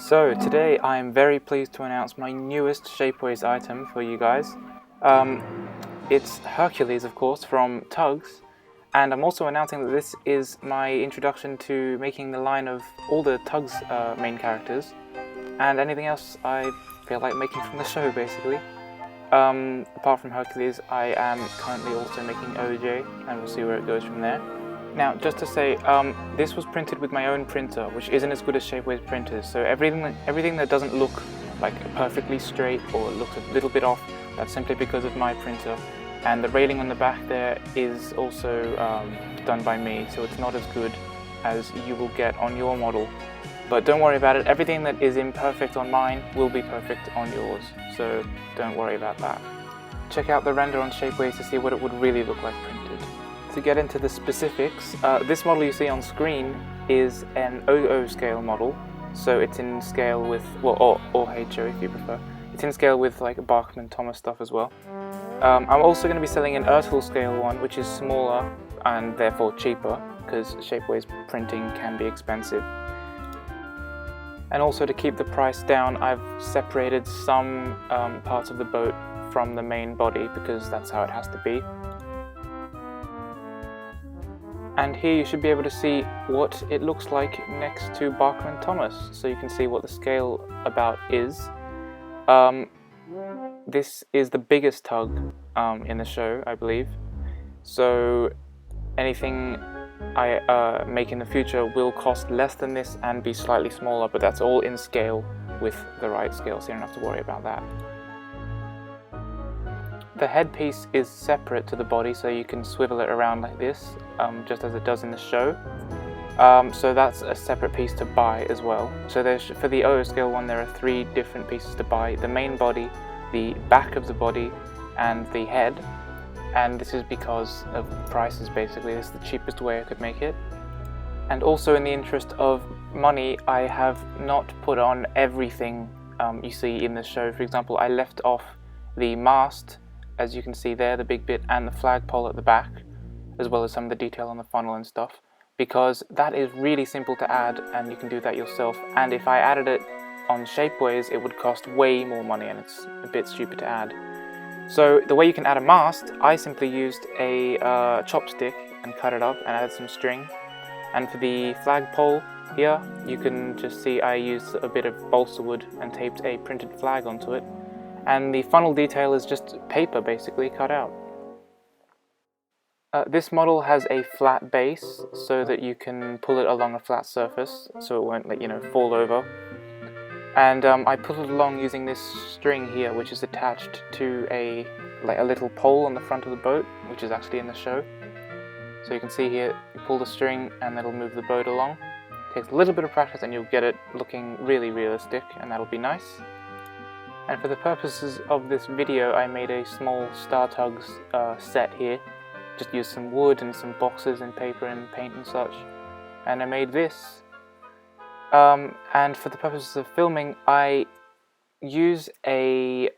So today I'm very pleased to announce my newest Shapeways item for you guys. It's Hercules, of course, from TUGS, and I'm also announcing that this is my introduction to making the line of all the TUGS main characters and anything else I feel like making from the show, basically. Apart from Hercules, I am currently also making OJ, and we'll see where it goes from there. Now, just to say, this was printed with my own printer, which isn't as good as Shapeways printers, so everything that doesn't look like perfectly straight or looks a little bit off, that's simply because of my printer. And the railing on the back there is also done by me, so it's not as good as you will get on your model. But don't worry about it, everything that is imperfect on mine will be perfect on yours, so don't worry about that. Check out the render on Shapeways to see what it would really look like printed. To get into the specifics, this model you see on screen is an 00 scale model, so it's in scale with, well, or HO if you prefer. It's in scale with like Bachmann Thomas stuff as well. I'm also going to be selling an ERTL scale one, which is smaller and therefore cheaper, because Shapeways printing can be expensive. And also to keep the price down, I've separated some parts of the boat from the main body, because that's how it has to be. And here you should be able to see what it looks like next to Bachmann Thomas, so you can see what the scale about is. This is the biggest tug in the show, I believe, so anything I make in the future will cost less than this and be slightly smaller, but that's all in scale with the right scale, so you don't have to worry about that. The headpiece is separate to the body, so you can swivel it around like this, just as it does in the show. So that's a separate piece to buy as well. So for the 00 scale one, there are 3 different pieces to buy: the main body, the back of the body, and the head. And this is because of prices, basically. This is the cheapest way I could make it. And also, in the interest of money, I have not put on everything you see in the show. For example, I left off the mast, as you can see there, the big bit, and the flagpole at the back, as well as some of the detail on the funnel and stuff, because that is really simple to add and you can do that yourself. And if I added it on Shapeways, it would cost way more money and it's a bit stupid to add. So the way you can add a mast, I simply used a chopstick and cut it up and added some string. And for the flagpole here, you can just see I used a bit of balsa wood and taped a printed flag onto it. And the funnel detail is just paper, basically, cut out. This model has a flat base, so that you can pull it along a flat surface, so it won't, fall over. And I pulled it along using this string here, which is attached to a little pole on the front of the boat, which is actually in the show. So you can see here, you pull the string and that'll move the boat along. It takes a little bit of practice and you'll get it looking really realistic, and that'll be nice. And for the purposes of this video, I made a small Star Tugs set here. Just used some wood and some boxes and paper and paint and such. And I made this. And for the purposes of filming, I use a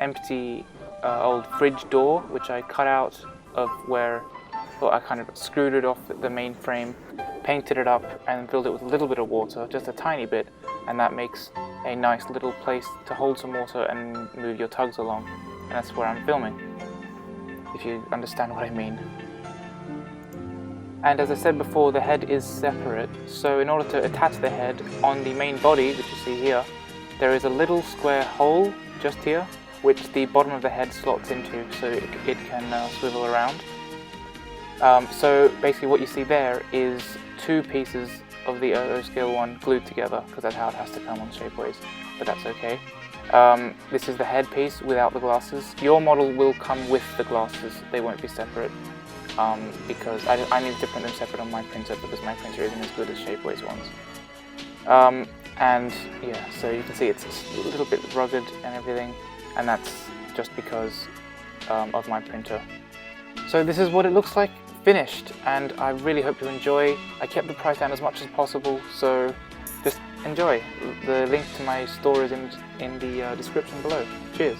empty old fridge door, which I cut out of where, well, I kind of screwed it off the main frame, painted it up, and filled it with a little bit of water, just a tiny bit, and that makes a nice little place to hold some water and move your tugs along. And that's where I'm filming, if you understand what I mean. And as I said before, the head is separate, so in order to attach the head on the main body, which you see here, there is a little square hole just here, which the bottom of the head slots into, so it can swivel around. So basically what you see there is 2 pieces of the 00 scale one glued together, because that's how it has to come on Shapeways, but that's okay. This is the head piece without the glasses. Your model will come with the glasses, they won't be separate, because I need to print them separate on my printer, because my printer isn't as good as Shapeways ones. And yeah, so you can see it's a little bit rugged and everything, and that's just because of my printer. So this is what it looks like finished, and I really hope you enjoy. I kept the price down as much as possible, so just enjoy. The link to my store is in the description below. Cheers!